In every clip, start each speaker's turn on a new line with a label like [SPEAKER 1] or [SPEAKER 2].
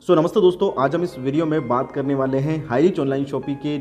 [SPEAKER 1] नमस्ते दोस्तों, आज हम इस वीडियो में बात करने वाले हैं हाईरिच ऑनलाइन शॉपिंग के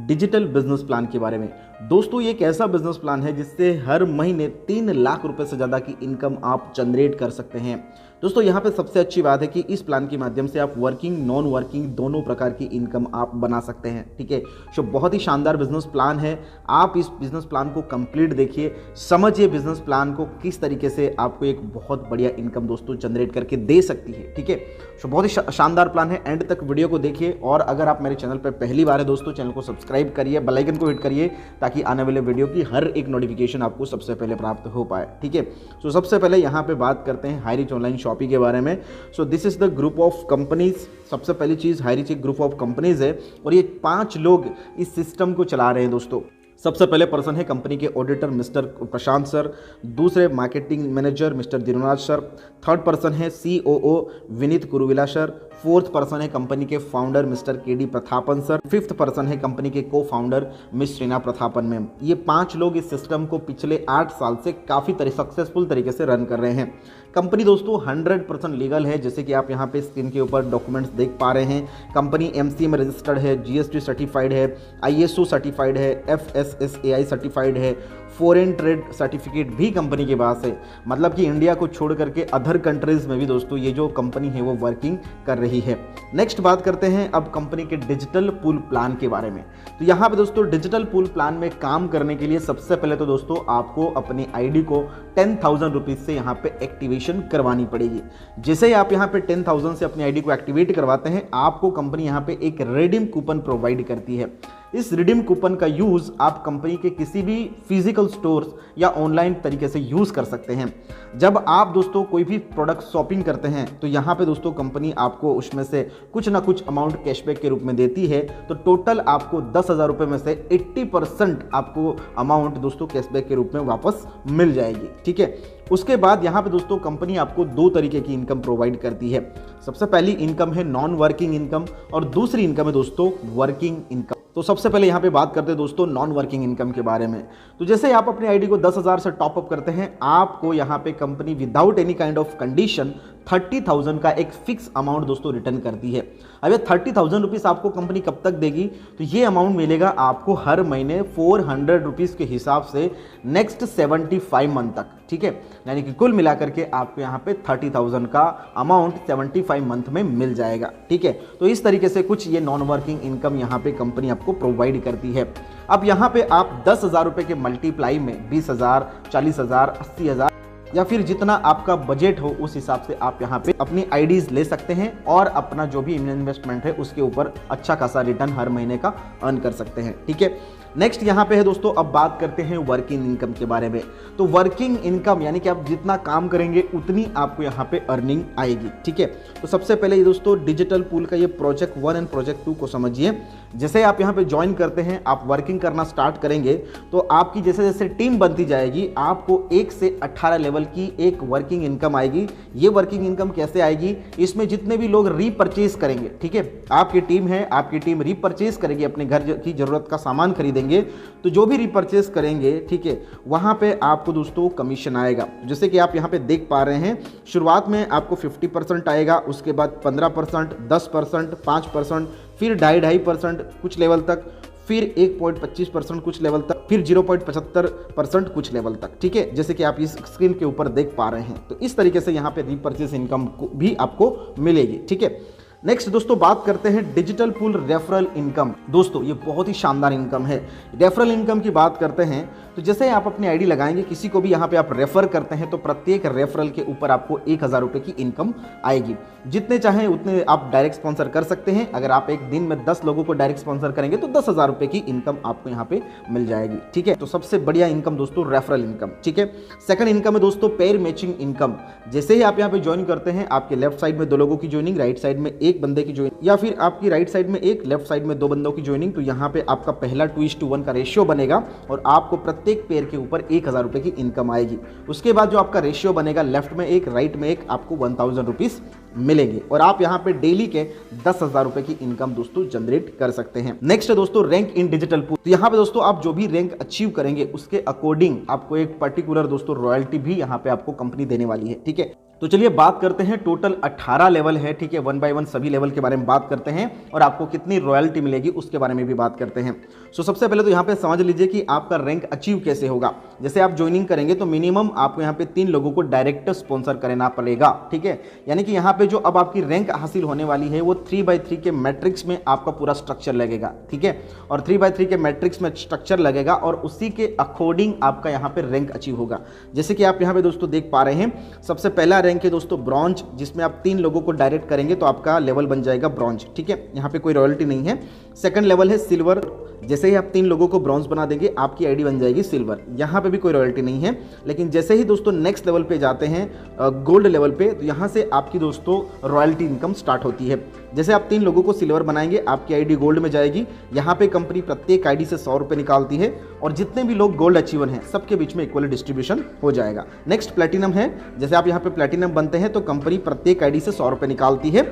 [SPEAKER 1] डिजिटल बिजनेस प्लान के बारे में। दोस्तों, ये एक ऐसा बिजनेस प्लान है जिससे हर महीने 3 लाख रुपए से ज़्यादा की इनकम आप जनरेट कर सकते हैं। दोस्तों, यहाँ पे सबसे अच्छी बात है कि इस प्लान के माध्यम से आप वर्किंग नॉन वर्किंग दोनों प्रकार की इनकम आप बना सकते हैं। ठीक है, सो बहुत ही शानदार बिजनेस प्लान है। आप इस बिजनेस प्लान को कंप्लीट देखिए, समझिए बिजनेस प्लान को किस तरीके से आपको एक बहुत बढ़िया इनकम दोस्तों जनरेट करके दे सकती है। ठीक है, सो बहुत ही शानदार प्लान है। एंड तक वीडियो को देखिए और अगर आप मेरे चैनल पर पहली बार है दोस्तों, चैनल को सब्सक्राइब करिए, बेल आइकन को हिट करिए ताकि आने वाले वीडियो की हर एक नोटिफिकेशन आपको सबसे पहले प्राप्त हो पाए। ठीक है, सो सबसे पहले यहाँ पे बात करते हैं हाईरिच ऑनलाइन शॉपिंग के बारे में। So this is the group of companies. सबसे पहली चीज, हाईरिच एक ग्रुप ऑफ कंपनीज है और ये 5 लोग इस सिस्टम को चला रहे हैं दोस्तों। सबसे पहले पर्सन है कंपनी के ऑडिटर मिस्टर प्रशांत सर, दूसरे marketing manager mister Dirunath sir, third person है COO Vineet Kuruvilla sir, fourth person है कंपनी के founder mister KD Prathapan sir, fifth person है कंपनी के cofounder miss Shrina Prathapan ma'am. ये 5 लोग इस सिस्टम को पिछले 8 साल से काफ़ी सक्सेसफुल तरीके से रन कर रहे हैं। कंपनी दोस्तों 100% लीगल है, जैसे कि आप यहाँ पे स्क्रीन के ऊपर डॉक्यूमेंट्स देख पा रहे हैं। कंपनी MCA में रजिस्टर्ड है, GST सर्टिफाइड है, ISO सर्टिफाइड है, FSSAI सर्टिफाइड है, फॉरेन ट्रेड सर्टिफिकेट भी कंपनी के पास है। मतलब कि इंडिया को छोड़ करके अदर कंट्रीज में भी दोस्तों ये जो कंपनी है वो वर्किंग कर रही है। नेक्स्ट बात करते हैं अब कंपनी के डिजिटल पूल प्लान के बारे में। तो यहाँ पे दोस्तों डिजिटल पूल प्लान में काम करने के लिए सबसे पहले तो दोस्तों आपको अपनी ID को 10,000 रुपीज़ से यहाँ पे एक्टिवेशन करवानी पड़ेगी। जैसे ही आप यहाँ पे 10,000 से अपनी ID को एक्टिवेट करवाते हैं, आपको कंपनी यहाँ पे एक रिडीम कूपन प्रोवाइड करती है। इस रिडीम कूपन का यूज़ आप कंपनी के किसी भी फिजिकल स्टोर्स या ऑनलाइन तरीके से यूज़ कर सकते हैं। जब आप दोस्तों कोई भी प्रोडक्ट शॉपिंग करते हैं तो यहाँ पे दोस्तों कंपनी आपको उसमें से कुछ ना कुछ अमाउंट कैशबैक के रूप में देती है। तो टोटल आपको 10,000 रुपये में से 80% आपको अमाउंट दोस्तों कैशबैक के रूप में वापस मिल जाएगी। ठीक है, उसके बाद यहाँ पे दोस्तों कंपनी आपको 2 तरीके की इनकम प्रोवाइड करती है। सबसे पहली इनकम है नॉन वर्किंग इनकम और दूसरी इनकम है दोस्तों वर्किंग इनकम। तो सबसे पहले यहाँ पे बात करते हैं दोस्तों नॉन वर्किंग इनकम के बारे में। तो जैसे आप अपनी ID को 10,000 से टॉप अप करते हैं, आपको यहाँ पे company without any kind of condition 30,000 का एक फिक्स अमाउंट दोस्तों रिटर्न करती है। अब ये 30,000 रुपीज़ आपको कंपनी कब तक देगी? तो ये अमाउंट मिलेगा आपको हर महीने 400 रुपीज़ के हिसाब से नेक्स्ट 75 मंथ तक। ठीक है, यानी कि कुल मिलाकर के आपको यहाँ पे 30,000 का अमाउंट 75 मंथ में मिल जाएगा। ठीक है, तो इस तरीके से कुछ ये नॉन वर्किंग इनकम यहाँ पे कंपनी आपको प्रोवाइड करती है। अब यहाँ पे आप 10,000 रुपये के मल्टीप्लाई में 20,000, 40,000, 80,000 या फिर जितना आपका बजट हो उस हिसाब से आप यहाँ पे अपनी IDs ले सकते हैं और अपना जो भी इन्वेस्टमेंट है उसके ऊपर अच्छा खासा रिटर्न हर महीने का अर्न कर सकते हैं। ठीक है, नेक्स्ट यहाँ पे है दोस्तों, अब बात करते हैं वर्किंग इनकम के बारे में। तो वर्किंग इनकम यानी कि आप जितना काम करेंगे उतनी आपको यहाँ पे अर्निंग आएगी। ठीक है, तो सबसे पहले ये दोस्तों डिजिटल पूल का ये प्रोजेक्ट 1 एंड प्रोजेक्ट 2 को समझिए। जैसे आप यहाँ पे ज्वाइन करते हैं, आप वर्किंग करना स्टार्ट करेंगे तो आपकी जैसे जैसे टीम बनती जाएगी, आपको 1 से 18 लेवल की एक वर्किंग इनकम आएगी। ये वर्किंग इनकम कैसे आएगी? इसमें जितने भी लोग रीपर्चेज करेंगे, ठीक है, आपकी टीम है, आपकी टीम रीपर्चेज करेगी, अपने घर की जरूरत का सामान खरीदेंगे, तो जो भी रिपर्चेस करेंगे, ठीक है, वहां पे आपको दोस्तों कमीशन आएगा। जैसे कि आप यहां पे देख पा रहे हैं, शुरुआत में आपको 50% आएगा, उसके बाद 15%, 10%, 5%, फिर 2.5% कुछ लेवल तक, फिर 1.25% कुछ लेवल तक, फिर 0.75% कुछ लेवल तक। ठीक है, जैसे कि आप इस स्क्रीन के ऊपर देख पा रहे हैं। तो इस तरीके से यहाँ पे रिपर्चेस इनकम भी आपको मिलेगी। ठीक है, नेक्स्ट दोस्तों बात करते हैं डिजिटल पूल रेफरल इनकम। दोस्तों ये बहुत ही शानदार इनकम है। रेफरल इनकम की बात करते हैं तो जैसे आप अपनी ID लगाएंगे, किसी को भी यहाँ पे आप रेफर करते हैं तो प्रत्येक रेफरल के ऊपर आपको 1,000 रुपये की इनकम आएगी। जितने चाहें उतने आप डायरेक्ट स्पॉन्सर कर सकते हैं। अगर आप एक दिन में 10 लोगों को डायरेक्ट स्पॉन्सर करेंगे तो 10,000 रुपये की इनकम आपको यहाँ पे मिल जाएगी। ठीक है, तो सबसे बढ़िया इनकम दोस्तों रेफरल इनकम। ठीक है, सेकंड इनकम है दोस्तों पेयर मैचिंग इनकम। जैसे ही आप यहाँ पे ज्वाइन करते हैं, आपके लेफ्ट साइड में 2 लोगों की ज्वाइनिंग, राइट साइड में 1 बंदे की ज्वाइनिंग, या फिर आपकी राइट साइड में 1, लेफ्ट साइड में 2 बंदों की ज्वाइनिंग, तो यहाँ पे आपका पहला 2:1 का रेशियो बनेगा और आपको प्रत्येक पेयर के ऊपर 1,000 रुपये की इनकम आएगी। उसके बाद जो आपका रेशियो बनेगा, लेफ्ट में 1, राइट में 1, आपको 1,000 रुपीज मिलेंगे और आप यहाँ पे डेली के 10,000 रुपए की इनकम दोस्तों जनरेट कर सकते हैं। नेक्स्ट है दोस्तों रैंक इन डिजिटल पूल। तो यहाँ पे दोस्तों आप जो भी रैंक अचीव करेंगे उसके अकॉर्डिंग आपको एक पर्टिकुलर दोस्तों रॉयल्टी भी यहाँ पे आपको कंपनी देने वाली है। ठीक है, तो चलिए बात करते हैं, टोटल 18 लेवल है, ठीक है। 1 बाय 1 सभी लेवल के बारे में बात करते हैं और आपको कितनी रॉयल्टी मिलेगी उसके बारे में भी बात करते हैं। सो सबसे पहले तो यहाँ पे समझ लीजिए कि आपका रैंक अचीव कैसे होगा। जैसे आप ज्वाइनिंग करेंगे तो मिनिमम आपको यहाँ पे 3 लोगों को डायरेक्ट स्पॉन्सर करना पड़ेगा, ठीक है। यानी कि यहाँ पे जो अब आपकी रैंक हासिल होने वाली है वो 3x3 के मैट्रिक्स में आपका पूरा स्ट्रक्चर लगेगा, ठीक है। और 3x3 के मैट्रिक्स में स्ट्रक्चर लगेगा और उसी के अकॉर्डिंग आपका यहाँ पे रैंक अचीव होगा। जैसे कि आप यहाँ पे दोस्तों देख पा रहे हैं, सबसे पहला रैंक है दोस्तों ब्रॉन्ज, जिसमें आप 3 लोगों को डायरेक्ट करेंगे तो आपका लेवल बन जाएगा ब्रॉन्ज, ठीक है। यहाँ पे कोई रॉयल्टी नहीं है। सेकंड लेवल है सिल्वर, जैसे ही आप 3 लोगों को ब्रॉन्ज बना देंगे आपकी आईडी बन जाएगी सिल्वर, यहाँ पे भी कोई रॉयल्टी नहीं है। लेकिन जैसे ही दोस्तों नेक्स्ट लेवल पे जाते हैं गोल्ड लेवल पे, तो यहाँ से आपकी दोस्तों रॉयल्टी इनकम स्टार्ट होती है। जैसे आप 3 लोगों को सिल्वर बनाएंगे आपकी आईडी गोल्ड में जाएगी। यहाँ पे कंपनी प्रत्येक आईडी से 100 रुपये निकालती है और जितने भी लोग गोल्ड अचीवर हैं सबके बीच में इक्वल डिस्ट्रीब्यूशन हो जाएगा। नेक्स्ट प्लेटिनम है, जैसे आप यहाँ पे प्लेटिनम बनते हैं तो कंपनी प्रत्येक आईडी से 100 रुपये निकालती है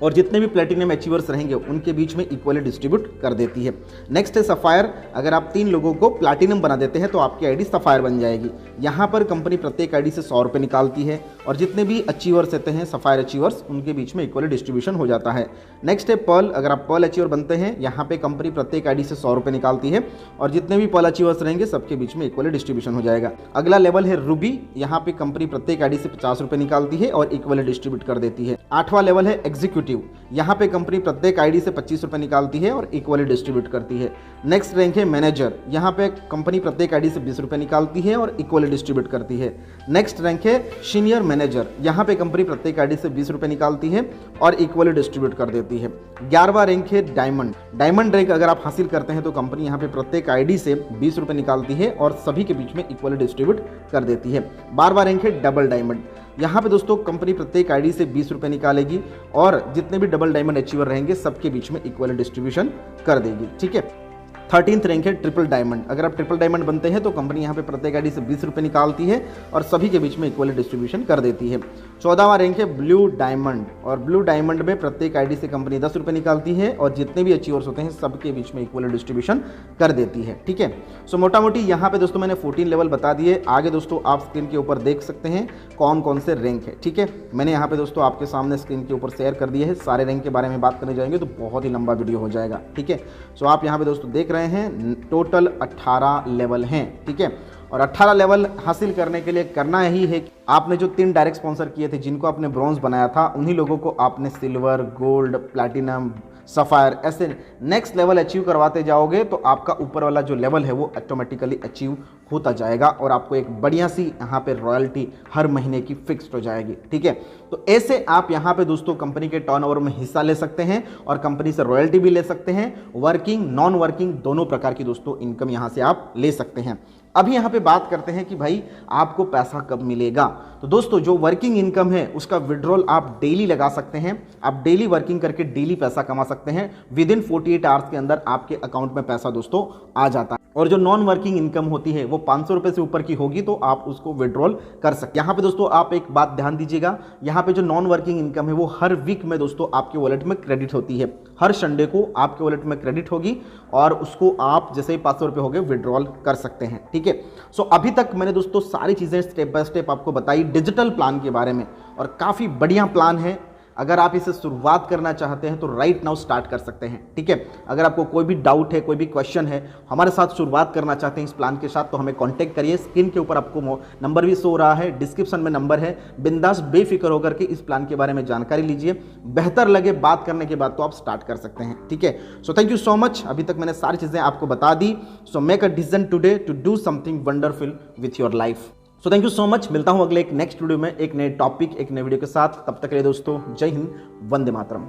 [SPEAKER 1] और जितने भी प्लेटिनम अचीवर्स रहेंगे उनके बीच में इक्वली डिस्ट्रीब्यूट कर देती है। नेक्स्ट है सफायर, अगर आप 3 लोगों को प्लैटिनम बना देते हैं तो आपकी आईडी सफायर बन जाएगी। यहाँ पर कंपनी प्रत्येक आईडी से 100 रुपये निकालती है और जितने भी अचीवर्स रहते हैं सफायर अचीवर्स उनके बीच में इक्वली डिस्ट्रीब्यूशन हो जाता है। नेक्स्ट है पर्ल, अगर आप पर्ल अचीवर बनते हैं यहाँ पे कंपनी प्रत्येक आईडी से 100 रुपये निकालती है और जितने भी पर्ल अचीवर्स रहेंगे सबके बीच में इक्वली डिस्ट्रीब्यूशन हो जाएगा। अगला लेवल है रूबी, यहाँ पे कंपनी प्रत्येक आईडी से 50 रुपये निकालती है और इक्वली डिस्ट्रीब्यूट कर देती है। 8वां लेवल है एग्जीक्यूटिव, यहाँ पे कंपनी प्रत्येक आईडी से 25 रुपये निकालती है और इक्वली डिस्ट्रीब्यूट करती है। नेक्स्ट रैंक है मैनेजर, यहाँ पे कंपनी प्रत्येक आईडी से 20 रुपये निकालती है और इक्वली डिस्ट्रीब्यूट करती है। नेक्स्ट रैंक है सीनियर मैनेजर, यहाँ पे कंपनी प्रत्येक आईडी से 20 रुपये निकालती है और इक्वली डिस्ट्रीब्यूट कर देती है। 11वां रैंक है डायमंड, डायमंड रैंक अगर आप हासिल करते हैं तो कंपनी यहाँ पे प्रत्येक आईडी से 20 रुपये निकालती है और सभी के बीच में इक्वली डिस्ट्रीब्यूट कर देती है। 12वां रैंक है डबल डायमंड, यहाँ पे दोस्तों कंपनी प्रत्येक आईडी से 20 रुपये निकालेगी और जितने भी डबल डायमंड अचीवर रहेंगे सबके बीच में इक्वल डिस्ट्रीब्यूशन कर देगी, ठीक है। 13th रैंक है ट्रिपल डायमंड, अगर आप ट्रिपल डायमंड बनते हैं तो कंपनी यहाँ पे प्रत्येक आईडी से 20 रुपये निकालती है और सभी के बीच में इक्वल डिस्ट्रीब्यूशन कर देती है। 14वां रैंक है ब्लू डायमंड, और ब्लू डायमंड में प्रत्येक आईडी से कंपनी 10 रुपये निकालती है और जितने भी अचीवर्स होते हैं सबके बीच में इक्वल डिस्ट्रीब्यूशन कर देती है, ठीक है। सो मोटा मोटी यहाँ पे दोस्तों मैंने 14 लेवल बता दिए। आगे दोस्तों आप स्क्रीन के ऊपर देख सकते हैं कौन कौन से रैंक है, ठीक है। मैंने यहाँ पे दोस्तों आपके सामने स्क्रीन के ऊपर शेयर कर दिए है। सारे रैंक के बारे में बात करने जाएंगे तो बहुत ही लंबा वीडियो हो जाएगा, ठीक है। सो आप यहाँ पे दोस्तों देख रहे हैं टोटल 18 लेवल हैं, ठीक है। और 18 लेवल हासिल करने के लिए करना यही है कि आपने जो 3 डायरेक्ट स्पॉन्सर किए थे जिनको आपने ब्रॉन्ज बनाया था उन्हीं लोगों को आपने सिल्वर, गोल्ड, प्लैटिनम, सफायर ऐसे नेक्स्ट लेवल अचीव करवाते जाओगे तो आपका ऊपर वाला जो लेवल है वो ऑटोमेटिकली अचीव होता जाएगा और आपको एक बढ़िया सी यहाँ पे रॉयल्टी हर महीने की फिक्स्ड हो जाएगी, ठीक है। तो ऐसे आप यहाँ पे दोस्तों कंपनी के टर्नओवर में हिस्सा ले सकते हैं और कंपनी से रॉयल्टी भी ले सकते हैं। वर्किंग, नॉन वर्किंग दोनों प्रकार की दोस्तों इनकम यहाँ से आप ले सकते हैं। अभी यहाँ पे बात करते हैं कि भाई आपको पैसा कब मिलेगा। तो दोस्तों जो वर्किंग इनकम है उसका विड्रॉल आप डेली लगा सकते हैं। आप डेली वर्किंग करके डेली पैसा कमा सकते हैं। विद इन 48 आवर्स के अंदर आपके अकाउंट में पैसा दोस्तों आ जाता है। और जो नॉन वर्किंग इनकम होती है वो 500 रुपये से ऊपर की होगी तो आप उसको विड्रॉल कर सकते हैं। यहाँ पे दोस्तों आप एक बात ध्यान दीजिएगा, यहाँ पे जो नॉन वर्किंग इनकम है वो हर वीक में दोस्तों आपके वॉलेट में क्रेडिट होती है। हर संडे को आपके वॉलेट में क्रेडिट होगी और उसको आप जैसे ही 500 रुपये हो गए विड्रॉल कर सकते हैं, ठीक है। सो अभी तक मैंने दोस्तों सारी चीज़ें स्टेप बाय स्टेप आपको बताई डिजिटल प्लान के बारे में और काफ़ी बढ़िया प्लान है। अगर आप इसे शुरुआत करना चाहते हैं तो राइट नाउ स्टार्ट कर सकते हैं, ठीक है। अगर आपको कोई भी डाउट है, कोई भी क्वेश्चन है, हमारे साथ शुरुआत करना चाहते हैं इस प्लान के साथ तो हमें कांटेक्ट करिए। स्क्रीन के ऊपर आपको नंबर भी शो हो रहा है, डिस्क्रिप्शन में नंबर है। बिंदास बेफिक्र होकर के इस प्लान के बारे में जानकारी लीजिए। बेहतर लगे बात करने के बाद तो आप स्टार्ट कर सकते हैं, ठीक है। So thank you so much. अभी तक मैंने सारी चीज़ें आपको बता दी। So make a decision today to do something wonderful with your life. So thank you so much. मिलता हूं अगले एक नेक्स्ट वीडियो में एक नए टॉपिक, एक नए वीडियो के साथ। तब तक के लिए दोस्तों जय हिंद, वंदे मातरम।